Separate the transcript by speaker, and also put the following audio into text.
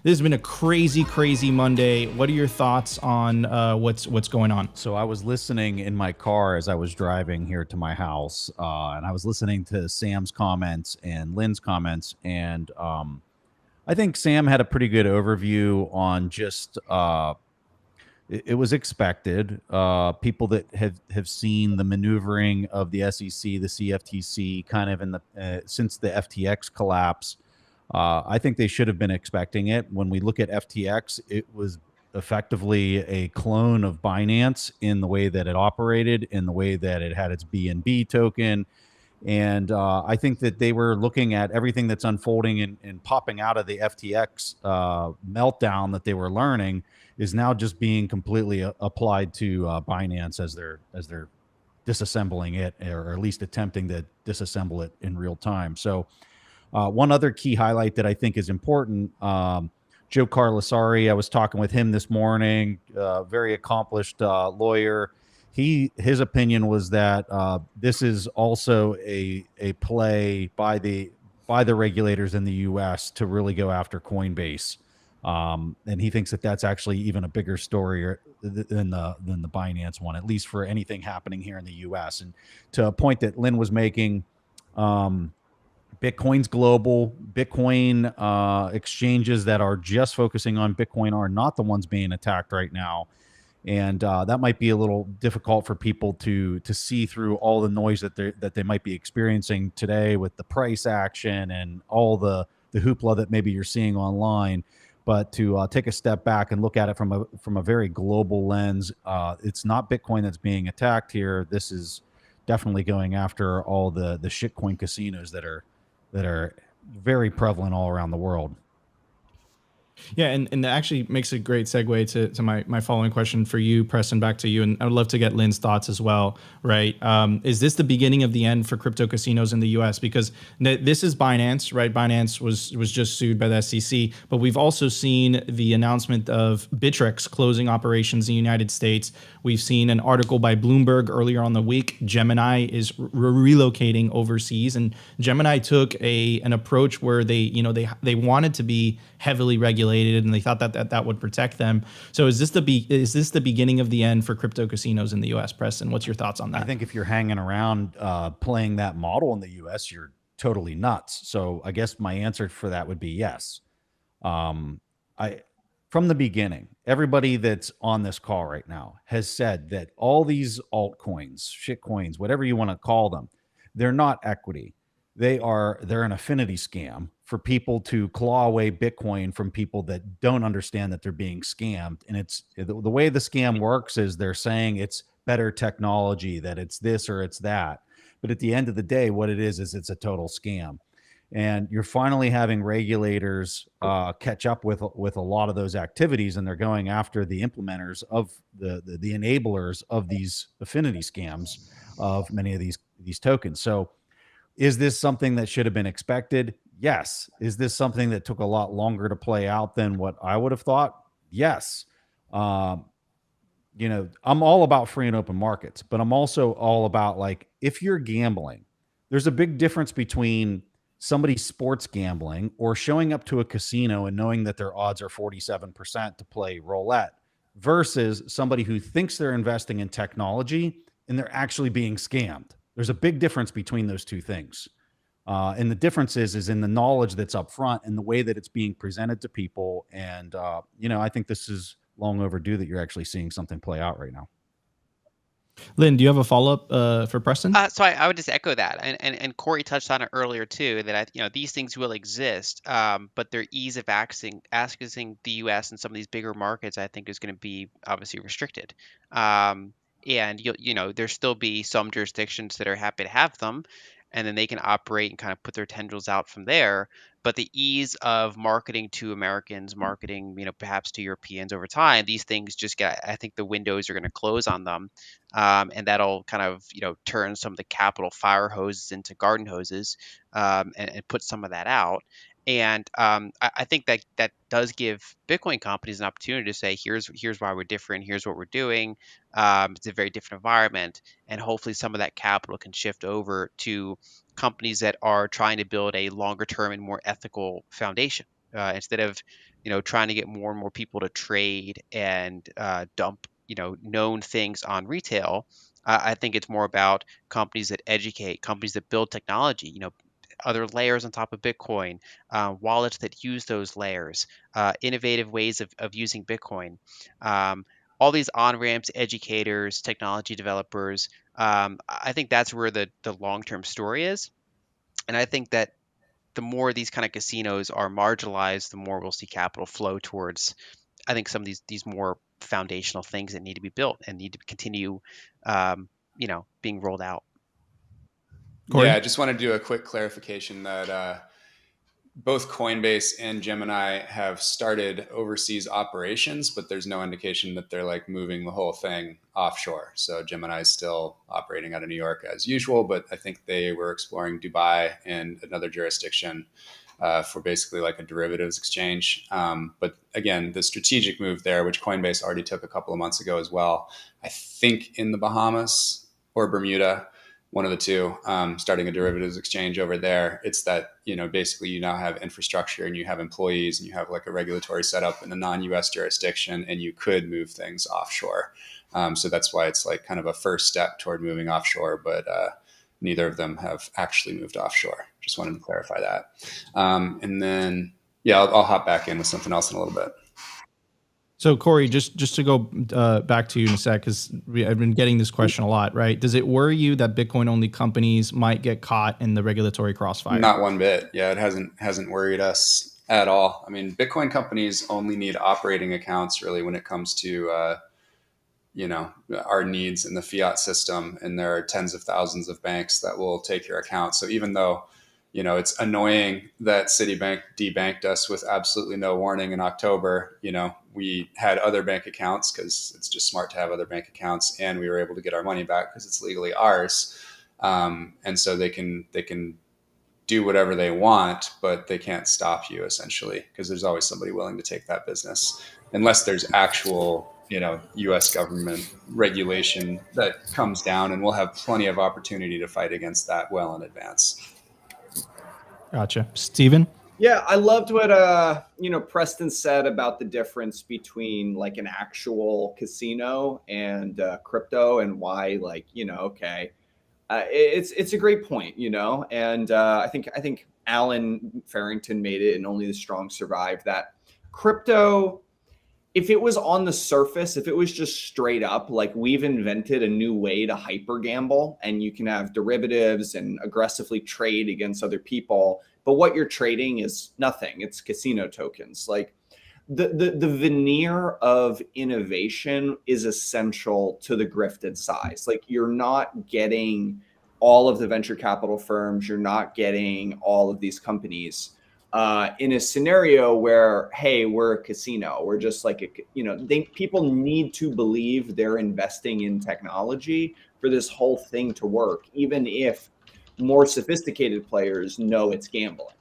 Speaker 1: This has been a crazy, crazy Monday. What are your thoughts on what's going on?
Speaker 2: So I was listening in my car as I was driving here to my house, and I was listening to Sam's comments and Lyn's comments, and I think Sam had a pretty good overview on just it was expected. People that have seen the maneuvering of the SEC, the CFTC, kind of in the since the FTX collapse. I think they should have been expecting it. When we look at FTX, it was effectively a clone of Binance in the way that it operated, in the way that it had its BNB token. And I think that they were looking at everything that's unfolding and popping out of the FTX meltdown that they were learning is now just being completely applied to Binance as they're disassembling it, or at least attempting to disassemble it in real time. So one other key highlight that I think is important, Joe Carlasari, I was talking with him this morning, very accomplished lawyer. His opinion was that this is also a play by the regulators in the U.S. to really go after Coinbase, and he thinks that that's actually even a bigger story than the Binance one, at least for anything happening here in the U.S. And to a point that Lyn was making, Bitcoin's global. Bitcoin exchanges that are just focusing on Bitcoin are not the ones being attacked right now. And that might be a little difficult for people to see through all the noise that they might be experiencing today with the price action and all the hoopla that maybe you're seeing online. But to take a step back and look at it from a very global lens, it's not Bitcoin that's being attacked here. This is definitely going after all the shitcoin casinos that are very prevalent all around the world.
Speaker 1: Yeah, and that actually makes a great segue to my following question for you, Preston, back to you. And I would love to get Lyn's thoughts as well, right? Is this the beginning of the end for crypto casinos in the US? Because this is Binance, right? Binance was just sued by the SEC, but we've also seen the announcement of Bittrex closing operations in the United States. We've seen an article by Bloomberg earlier on the week. Gemini is relocating overseas, and Gemini took an approach where they wanted to be heavily regulated, and they thought that would protect them. So is this the beginning of the end for crypto casinos in the US, Preston? What's your thoughts on that?
Speaker 2: I think if you're hanging around playing that model in the US, you're totally nuts. So I guess my answer for that would be yes. From the beginning, everybody that's on this call right now has said that all these altcoins, shitcoins, whatever you want to call them, they're not equity. They're an affinity scam for people to claw away Bitcoin from people that don't understand that they're being scammed. And it's the way the scam works is they're saying it's better technology, that it's this or it's that. But at the end of the day, what it is it's a total scam. And you're finally having regulators catch up with a lot of those activities, and they're going after the implementers of the enablers of these affinity scams of many of these tokens. So is this something that should have been expected? Yes. Is this something that took a lot longer to play out than what I would have thought? Yes. I'm all about free and open markets, but I'm also all about, like, if you're gambling, there's a big difference between somebody sports gambling or showing up to a casino and knowing that their odds are 47% to play roulette versus somebody who thinks they're investing in technology and they're actually being scammed. There's a big difference between those two things. And the difference is in the knowledge that's up front and the way that it's being presented to people. And, I think this is long overdue that you're actually seeing something play out right now.
Speaker 1: Lyn, do you have a follow-up for Preston?
Speaker 3: So I would just echo that, and Corey touched on it earlier too. That these things will exist, but their ease of accessing the U.S. and some of these bigger markets, I think, is going to be obviously restricted. And there'll still be some jurisdictions that are happy to have them, and then they can operate and kind of put their tendrils out from there. But the ease of marketing to Americans, perhaps to Europeans over time, these things I think the windows are going to close on them. And that'll kind of, turn some of the capital fire hoses into garden hoses, and put some of that out. And I think that does give Bitcoin companies an opportunity to say, here's why we're different, here's what we're doing. It's a very different environment, and hopefully some of that capital can shift over to companies that are trying to build a longer term and more ethical foundation, instead of trying to get more and more people to trade and dump, known things on retail. I think it's more about companies that educate, companies that build technology, other layers on top of Bitcoin, wallets that use those layers, innovative ways of using Bitcoin. Um, all these on ramps, educators, technology developers. I think that's where the long term story is. And I think that the more these kind of casinos are marginalized, the more we'll see capital flow towards, I think, some of these more foundational things that need to be built and need to continue, being rolled out.
Speaker 1: Corey?
Speaker 4: Yeah, I just wanted to do a quick clarification that both Coinbase and Gemini have started overseas operations, but there's no indication that they're like moving the whole thing offshore. So Gemini is still operating out of New York as usual, but I think they were exploring Dubai and another jurisdiction for basically like a derivatives exchange. But again, the strategic move there, which Coinbase already took a couple of months ago as well, I think in the Bahamas or Bermuda, one of the two, starting a derivatives exchange over there. It's that, basically you now have infrastructure and you have employees and you have like a regulatory setup in a non-US jurisdiction, and you could move things offshore. So that's why it's like kind of a first step toward moving offshore, but neither of them have actually moved offshore. Just wanted to clarify that. And then, yeah, I'll hop back in with something else in a little bit.
Speaker 1: So Corey, just to go back to you in a sec, because I've been getting this question a lot, right? Does it worry you that Bitcoin-only companies might get caught in the regulatory crossfire?
Speaker 4: Not one bit. Yeah, it hasn't worried us at all. I mean, Bitcoin companies only need operating accounts really when it comes to our needs in the fiat system, and there are tens of thousands of banks that will take your account. So even though it's annoying that Citibank debanked us with absolutely no warning in October. We had other bank accounts because it's just smart to have other bank accounts, and we were able to get our money back because it's legally ours. And so they can do whatever they want, but they can't stop you essentially, because there's always somebody willing to take that business, unless there's actual U.S. government regulation that comes down, and we'll have plenty of opportunity to fight against that well in advance.
Speaker 1: Gotcha. Steven?
Speaker 5: Yeah, I loved what Preston said about the difference between like an actual casino and crypto, and why it's a great point, and I think Alan Farrington made it, and only the strong survive, that crypto, if it was on the surface, if it was just straight up like we've invented a new way to hyper gamble and you can have derivatives and aggressively trade against other people, but what you're trading is nothing, it's casino tokens. Like the veneer of innovation is essential to the grifted size. Like you're not getting all of the venture capital firms, you're not getting all of these companies in a scenario where, hey, we're a casino, we're just like people need to believe they're investing in technology for this whole thing to work, even if more sophisticated players know it's gambling.